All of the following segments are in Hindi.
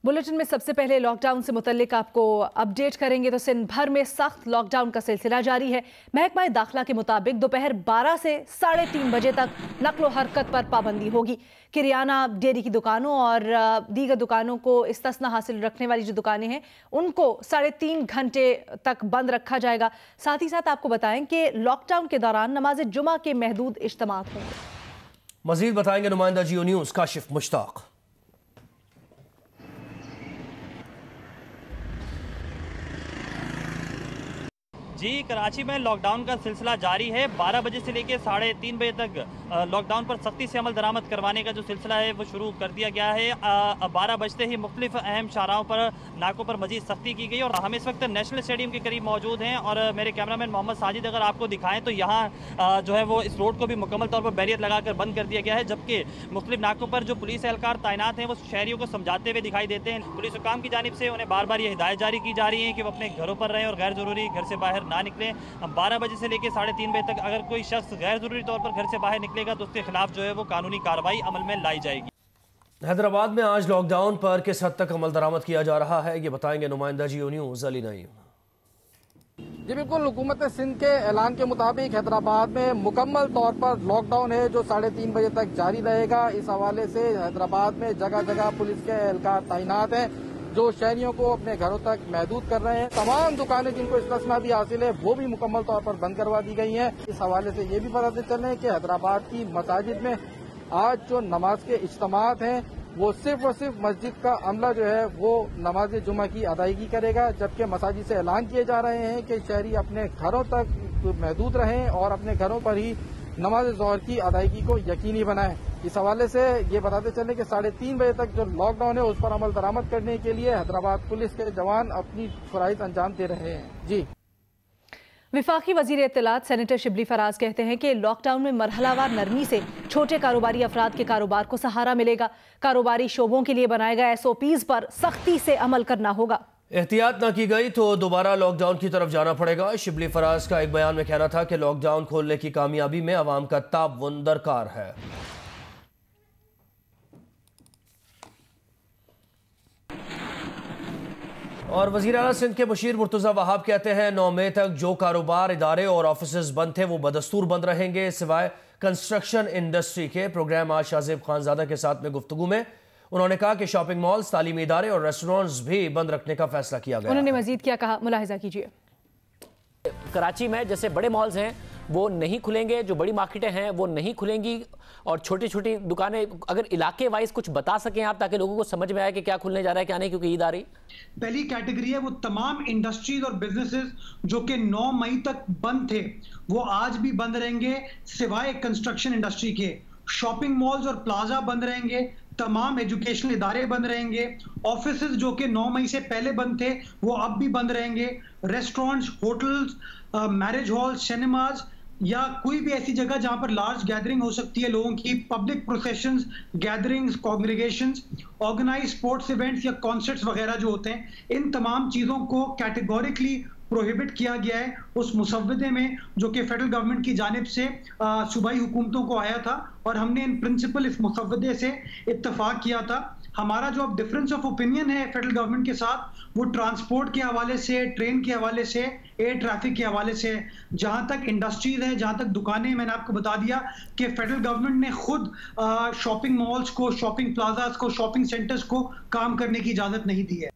बुलेटिन में सबसे पहले लॉकडाउन से मुतल्लिक आपको अपडेट करेंगे तो सिंध भर में सख्त लॉकडाउन का सिलसिला जारी है। महकमा दाखिला के मुताबिक दोपहर 12 से 3:30 बजे तक नकलो हरकत पर पाबंदी होगी। किरियाना, डेयरी की दुकानों और दीगर दुकानों को इस्तिस्ना हासिल रखने वाली जो दुकानें हैं उनको 3.5 घंटे तक बंद रखा जाएगा। साथ ही साथ आपको बताएं कि लॉकडाउन के दौरान नमाज जुमा के महदूद इज्तिमात होंगे। मजीद बताएंगे नुमाइंदा जियो न्यूज काशिफ मुश्ताक। जी, कराची में लॉकडाउन का सिलसिला जारी है। 12 बजे से लेकर 3:30 बजे तक लॉकडाउन पर सख्ती से अमल दरामद करवाने का जो सिलसिला है वो शुरू कर दिया गया है। 12 बजते ही मुख्तलिफ अहम शाहराहों पर नाकों पर मजीद सख्ती की गई और हम इस वक्त नेशनल स्टेडियम के करीब मौजूद हैं और मेरे कैमरामैन मोहम्मद साजिद अगर आपको दिखाएं तो यहाँ जो है वो इस रोड को भी मुकम्मल तौर पर बैरियर लगाकर बंद कर दिया गया है, जबकि मुख्तलिफ नाकों पर जो पुलिस एहलकार तैनात हैं वो शहरियों को समझाते हुए दिखाई देते हैं। पुलिस हुकाम की जानिब से उन्हें बार बार ये हिदायत जारी की जा रही है कि वो अपने घरों पर रहें और गैर ज़रूरी घर से बाहर ना निकलें। 12 बजे से लेकर 3:30 बजे तक अगर कोई शख्स गैर जरूरी तौर पर घर से बाहर निकलेगा तो उसके खिलाफ जो है वो कानूनी कार्रवाई अमल में लाई जाएगी। हैदराबाद में आज लॉकडाउन पर किस हद तक अमल दरामद किया जा रहा है, ये बताएंगे नुमाइंदा जियो न्यूज अली नईम। जी बिल्कुल, हुकूमत सिंध के ऐलान के मुताबिक हैदराबाद में मुकम्मल तौर पर लॉकडाउन है जो 3:30 बजे तक जारी रहेगा। इस हवाले से हैदराबाद में जगह जगह पुलिस के एहलकार तैनात हैं जो शहरियों को अपने घरों तक महदूद कर रहे हैं। तमाम दुकानें जिनको इस्तिस्ना भी हासिल है वो भी मुकम्मल तौर पर बंद करवा दी गई हैं। इस हवाले से ये भी पता चले कि हैदराबाद की मसाजिद में आज जो नमाज के इज्तिमात हैं वो सिर्फ और सिर्फ मस्जिद का अमला जो है वो नमाज जुमा की अदायगी करेगा, जबकि मसाजिद से ऐलान किए जा रहे हैं कि शहरी अपने घरों तक महदूद रहें और अपने घरों पर ही नमाज ज़ोहर की अदायगी को यकीनी बनाएं। इस हवाले से ये बताते चले कि 3:30 बजे तक जो लॉकडाउन है उस पर अमल दरामद करने के लिए हैदराबाद पुलिस के जवान अपनी फराइज अंजाम दे रहे हैं। जी, विफाकी वजीर इत्तलात सेनेटर शिबली फराज कहते हैं कि लॉकडाउन में मरहलावार नरमी से छोटे कारोबारी अफराद के कारोबार को सहारा मिलेगा। कारोबारी शोबों के लिए बनाए गए SOPs पर सख्ती से अमल करना होगा। एहतियात न की गई तो दोबारा लॉकडाउन की तरफ जाना पड़ेगा। शिबली फराज का एक बयान में कहना था कि लॉकडाउन खोलने की कामयाबी में अवाम का ताउन दरकार है। और वज़ीर आला सिंध के मुशीर मुर्तज़ा वहाब कहते हैं 9 मई तक जो कारोबार, इदारे और ऑफिस बंद थे वो बदस्तूर बंद रहेंगे सिवाय कंस्ट्रक्शन इंडस्ट्री के। प्रोग्राम आज शाहज़ेब खानज़ादा के साथ में गुफ्तगू में उन्होंने कहा कि शॉपिंग मॉल्स, तालीमी इदारे और रेस्टोरेंट्स भी बंद रखने का फैसला किया गया। उन्होंने मजीद क्या कहा, मुलाहिजा कीजिए। कराची में जैसे बड़े मॉल्स हैं वो नहीं खुलेंगे, जो बड़ी मार्केटें हैं वो नहीं खुलेंगी और छोटी छोटी दुकानें, अगर इलाके वाइज कुछ बता सकें आप ताकि लोगों को समझ में आए कि क्या खुलने जा रहा है क्या नहीं, क्योंकि ईद आ रही। पहली कैटेगरी है वो तमाम इंडस्ट्रीज और बिजनेसेस जो कि 9 मई तक बंद थे वो आज भी बंद रहेंगे सिवाय कंस्ट्रक्शन इंडस्ट्री के। शॉपिंग मॉल्स और प्लाजा बंद रहेंगे, तमाम एजुकेशनल इदारे बंद रहेंगे, ऑफिसेज जो कि 9 मई से पहले बंद थे वो अब भी बंद रहेंगे, restaurants, hotels, marriage hall, cinemas या कोई भी ऐसी जगह जहां पर लार्ज गैदरिंग हो सकती है लोगों की, public processions, gatherings, congregations, organise sports events या कॉन्सर्ट्स वगैरह जो होते हैं, इन तमाम चीज़ों को कैटेगोरिकली प्रोहिबिट किया गया है उस मुसव्वदे में जो कि फेडरल गवर्नमेंट की जानिब से सूबाई हुकूमतों को आया था और हमने इन प्रिंसिपल इस मुसव्वदे से इत्तफाक किया था। हमारा जो अब डिफरेंस ऑफ ओपिनियन है फेडरल गवर्नमेंट के साथ वो ट्रांसपोर्ट के हवाले से, ट्रेन के हवाले से, एयर ट्रैफिक के हवाले से। जहां तक इंडस्ट्रीज है, जहां तक दुकानें, मैंने आपको बता दिया कि फेडरल गवर्नमेंट ने खुद शॉपिंग मॉल्स को, शॉपिंग प्लाजास को, शॉपिंग सेंटर्स को काम करने की इजाजत नहीं दी है।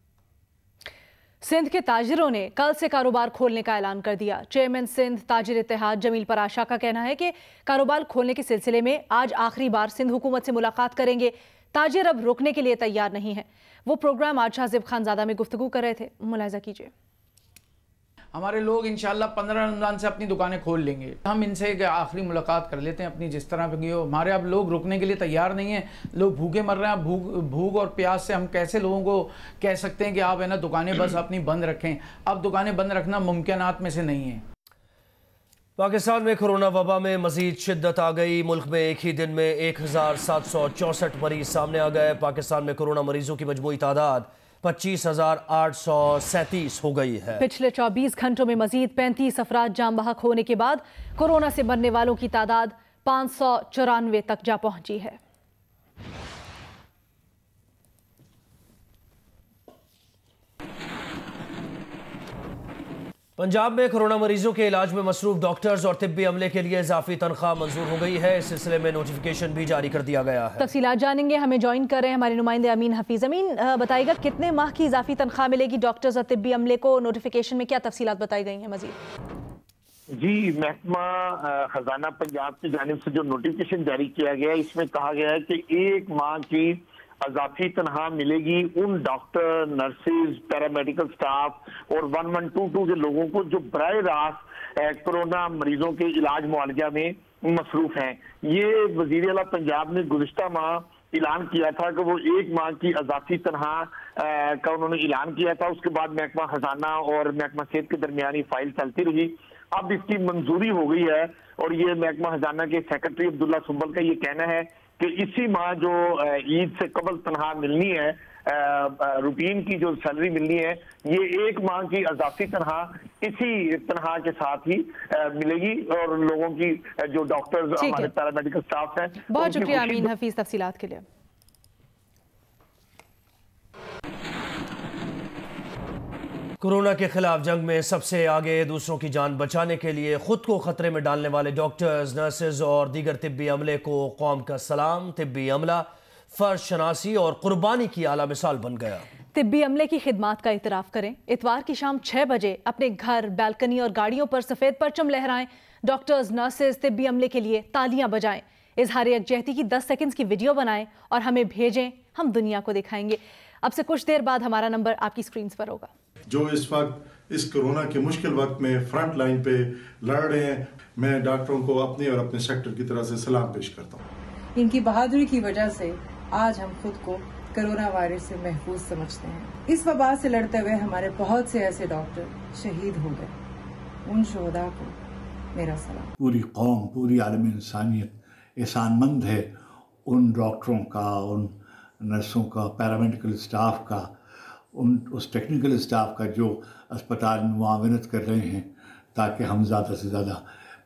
सिंध के ताजिरों ने कल से कारोबार खोलने का ऐलान कर दिया। चेयरमैन सिंध ताजिर इत्तेहाद जमील पराशा का कहना है कि कारोबार खोलने के सिलसिले में आज आखिरी बार सिंध हुकूमत से मुलाकात करेंगे। ताजिर अब रुकने के लिए तैयार नहीं है। वो प्रोग्राम आज शाहज़ेब खानज़ादा में गुफ्तगू कर रहे थे, मुलाहिजा कीजिए। हमारे लोग इंशाल्लाह 15 रमज़ान से अपनी दुकानें खोल लेंगे। हम इनसे आखिरी मुलाकात कर लेते हैं अपनी, जिस तरह की हो। हमारे अब लोग रुकने के लिए तैयार नहीं हैं, लोग भूखे मर रहे हैं। भूख और प्यास से हम कैसे लोगों को कह सकते हैं कि आप है ना दुकानें बस अपनी बंद रखें। अब दुकानें बंद रखना मुमकिनात में से नहीं है। पाकिस्तान में कोरोना वबा में मजीद शिद्दत आ गई। मुल्क में एक ही दिन में 1764 मरीज सामने आ गए। पाकिस्तान में कोरोना मरीजों की मजमूई तादाद 25,837 हो गई है। पिछले 24 घंटों में मजीद 35 अफराद जाम बहक होने के बाद कोरोना से मरने वालों की तादाद 594 तक जा पहुंची है। पंजाब में कोरोना मरीजों के इलाज में मसरूफ डॉक्टर्स और तिब्बी अमले के लिए इजाफी तनख्वाह मंजूर हो गई है। इस सिलसिले में नोटिफिकेशन भी जारी कर दिया गया है। तफसीलात जानेंगे, हमें ज्वाइन कर रहे हैं हमारे नुमाइंदे अमीन हफीज। अमीन, बताइएगा कितने माह की इजाफी तनख्वाह मिलेगी डॉक्टर्स और तिब्बी अमले को? नोटिफिकेशन में क्या तफसीलात बताई गई हैं मजीद? जी, महकमा खजाना पंजाब की जानिब से जो नोटिफिकेशन जारी किया गया है, इसमें कहा गया है कि 1 माह की अजाफी तनख्वाह मिलेगी उन डॉक्टर, नर्सेज, पैरामेडिकल स्टाफ और 1122 के लोगों को जो बराह रास्त कोरोना मरीजों के इलाज मुआलजा में मसरूफ हैं। ये वजीर आला पंजाब ने गुज़िश्ता माह ऐलान किया था कि वो 1 माह की अजाफी तनख्वाह का उन्होंने ऐलान किया था। उसके बाद महकमा खजाना और महकमा सेहत के दरमियान फाइल चलती रही। अब इसकी मंजूरी हो गई है और ये महकमा खजाना के सेक्रेटरी अब्दुल्ला सुंबल का ये कहना है कि इसी माह जो ईद से कबल तनख्वाह मिलनी है, रूटीन की जो सैलरी मिलनी है, ये 1 माह की अजाफी तनख्वाह इसी तनख्वाह के साथ ही मिलेगी और लोगों की जो डॉक्टर्स, हमारे पैरामेडिकल स्टाफ हैं। बहुत शुक्रिया अमीन हफीज तफसीलात के लिए। कोरोना के खिलाफ जंग में सबसे आगे दूसरों की जान बचाने के लिए खुद को खतरे में डालने वाले डॉक्टर्स, नर्सेज और दीगर तिब्बी अमले को कौम का सलाम। तिब्बी अमला फर्ज शनासी और कुर्बानी की आला मिसाल बन गया। तिब्बी अमले की खिदमात का इतराफ करें। इतवार की शाम 6 बजे अपने घर, बैल्कनी और गाड़ियों पर सफेद परचम लहराएं। डॉक्टर्स, नर्सेज, तिब्बी अमले के लिए तालियां बजाएं। इजहार यकजहती की 10 सेकंड्स की वीडियो बनाएं और हमें भेजें, हम दुनिया को दिखाएंगे। अब से कुछ देर बाद हमारा नंबर आपकी स्क्रीन पर होगा। जो इस वक्त इस कोरोना के मुश्किल वक्त में फ्रंट लाइन पे लड़ रहे हैं, मैं डॉक्टरों को अपने और अपने सेक्टर की तरफ से सलाम पेश करता हूँ। इनकी बहादुरी की वजह से आज हम खुद को कोरोना वायरस से महफूज समझते हैं। इस वबा से लड़ते हुए हमारे बहुत से ऐसे डॉक्टर शहीद हो गए। उन शोहदा को मेरा सलाम। पूरी कौम, पूरी आलमी इंसानियत एहसानमंद है उन डॉक्टरों का, उन नर्सों का, पैरामेडिकल स्टाफ का, उस टेक्निकल स्टाफ का जो अस्पताल में मुआवनत कर रहे हैं ताकि हम ज़्यादा से ज़्यादा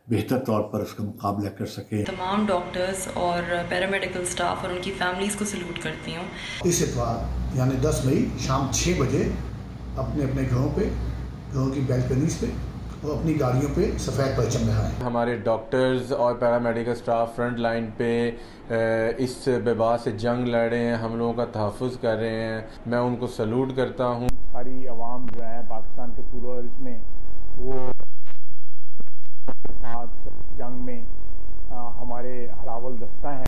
बेहतर तौर पर उसका मुकाबला कर सकें। तमाम डॉक्टर्स और पैरामेडिकल स्टाफ और उनकी फैमिलीज़ को सल्यूट करती हूँ। इस इतवार यानी 10 मई शाम 6 बजे अपने अपने घरों पे, घरों की बैल्कनीज पे और अपनी गाड़ियों पे सफ़ेद परचम लहराएं। हमारे डॉक्टर्स और पैरामेडिकल स्टाफ फ्रंट लाइन पे इस वबा से जंग लड़ रहे हैं, हम लोगों का तहफ़्फ़ुज़ कर रहे हैं। मैं उनको सल्यूट करता हूँ। सारी आवाम जो है पाकिस्तान के टूरिस्ट में वो साथ जंग में हमारे हरावल दस्ता हैं।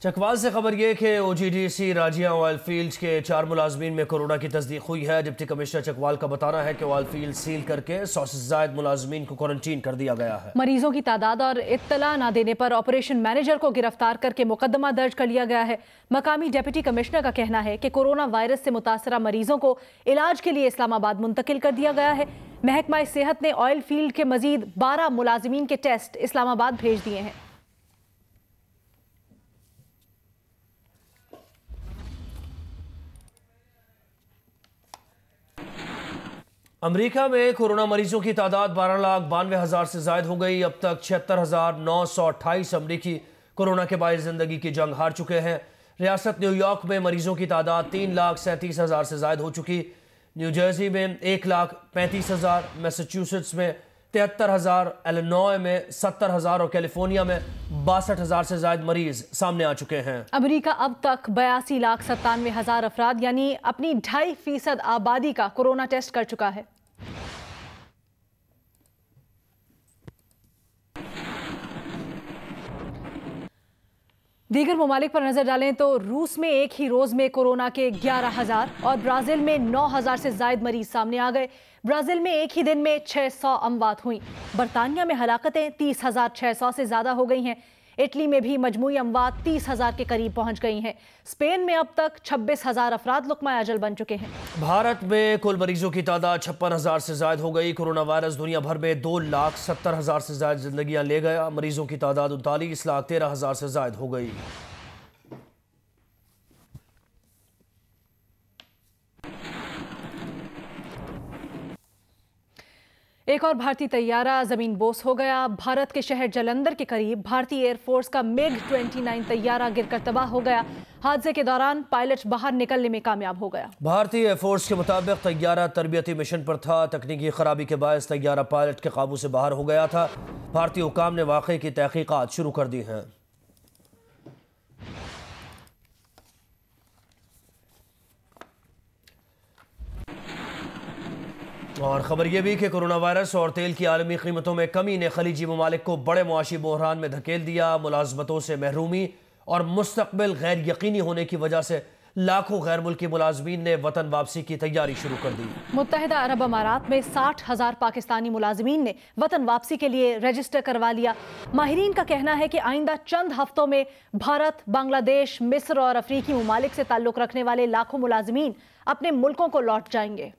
चकवाल से खबर यह कि OGDC राजिया ऑयल फील्ड के 4 मुलाजमीन में कोरोना की तस्दीक हुई है। डिप्टी कमिश्नर चकवाल का बताना है कि ऑयल फील्ड सील करके 100 से ज़ायद मुलाजमीन को क्वारंटीन कर दिया गया है। मरीजों की तादाद और इत्तला न देने पर ऑपरेशन मैनेजर को गिरफ्तार करके मुकदमा दर्ज कर लिया गया है। मकामी डिप्टी कमिश्नर का कहना है कि कोरोना वायरस से मुतासरा मरीजों को इलाज के लिए इस्लामाबाद मुंतकिल कर दिया गया है। महकमा सेहत ने ऑयल फील्ड के मजीद 12 मुलाजमीन के टेस्ट इस्लामाबाद भेज दिए हैं। अमेरिका में कोरोना मरीजों की तादाद 12,92,000 से ज़ायद हो गई। अब तक 76,928 अमरीकी कोरोना के बायस जिंदगी की जंग हार चुके हैं। रियासत न्यूयॉर्क में मरीजों की तादाद 3,37,000 से ज़ायद हो चुकी। न्यू जर्सी में 1,35,000, मैसाचुसेट्स में 73,000, इलिनॉय में 70,000 और कैलिफोर्निया में 62,000 से ज़ायद मरीज सामने आ चुके हैं। अमेरिका अब तक 82,97,000 अफराद यानी अपनी 2.5% आबादी का कोरोना टेस्ट कर चुका है। दीगर ममालिक पर नजर डालें तो रूस में एक ही रोज में कोरोना के 11,000 और ब्राजील में 9,000 से ज्यादा मरीज सामने आ गए। ब्राजील में एक ही दिन में 600 अमवात हुई। बरतानिया में हलाकतें 30,600 से ज्यादा हो गई हैं। इटली में भी मजमूई अमवात 30,000 के करीब पहुंच गई हैं। स्पेन में अब तक 26,000 अफराद लुक़मा अजल बन चुके हैं। भारत में कुल मरीजों की तादाद 56,000 से ज्यादा हो गई। कोरोना वायरस दुनिया भर में 2,70,000 से ज्यादा जिंदगियां ले गया। मरीजों की तादाद 39,13,000 से ज्यादा हो गई। एक और भारतीय तैयारा जमीन बोस हो गया। भारत के शहर जलंधर के करीब भारतीय एयरफोर्स का MiG-29 तैयारा गिरकर तबाह हो गया। हादसे के दौरान पायलट बाहर निकलने में कामयाब हो गया। भारतीय एयरफोर्स के मुताबिक तैयारा तरबियती मिशन पर था। तकनीकी खराबी के बायस तैयारा पायलट के काबू से बाहर हो गया था। भारतीय हुकाम ने वाक़े की तहकीकात शुरू कर दी हैं। और खबर यह भी कि कोरोना वायरस और तेल की आलमी कीमतों में कमी ने खलीजी ममालिक को बड़े मुआशी बहरान में धकेल दिया। मुलाजमतों से महरूमी और मुस्तकबिल गैर यकीनी होने की वजह से लाखों गैर मुल्की मुलाजमीन ने वतन वापसी की तैयारी शुरू कर दी। मुत्तहिदा अरब अमारात में 60,000 पाकिस्तानी मुलाजमीन ने वतन वापसी के लिए रजिस्टर करवा लिया। माहिरीन का कहना है कि आइंदा चंद हफ्तों में भारत, बांग्लादेश, मिस्र और अफ्रीकी ममालिक से ताल्लुक रखने वाले लाखों मुलाजमीन अपने मुल्कों को लौट जाएंगे।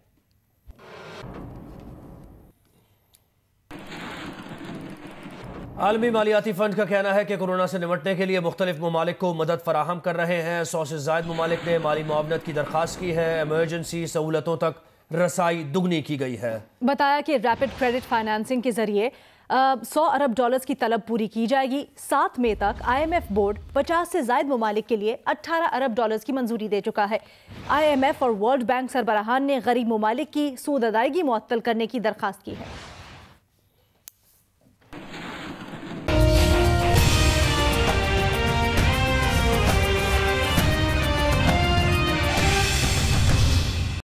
आलमी मालियाती फंड का कहना है कि कोरोना से निपटने के लिए मुख्तलिफ ममालिक को मदद फराहम कर रहे हैं। 100 से ज़ायद ममालिक ने माली मुआवनत की दरख्वास्त की है। एमरजेंसी सहूलतों तक रसाई दुगनी की गई है। बताया कि रैपिड क्रेडिट फाइनेंसिंग के जरिए 100 अरब डॉलर्स की तलब पूरी की जाएगी। 7 मई तक IMF बोर्ड 50 से ज़ायद ममालिक के लिए 18 अरब डॉलर्स की मंजूरी दे चुका है। IMF और वर्ल्ड बैंक सरबराहान ने गरीब ममालिक की सूद अदायगी मुअत्तल करने की दरख्वास्त की है।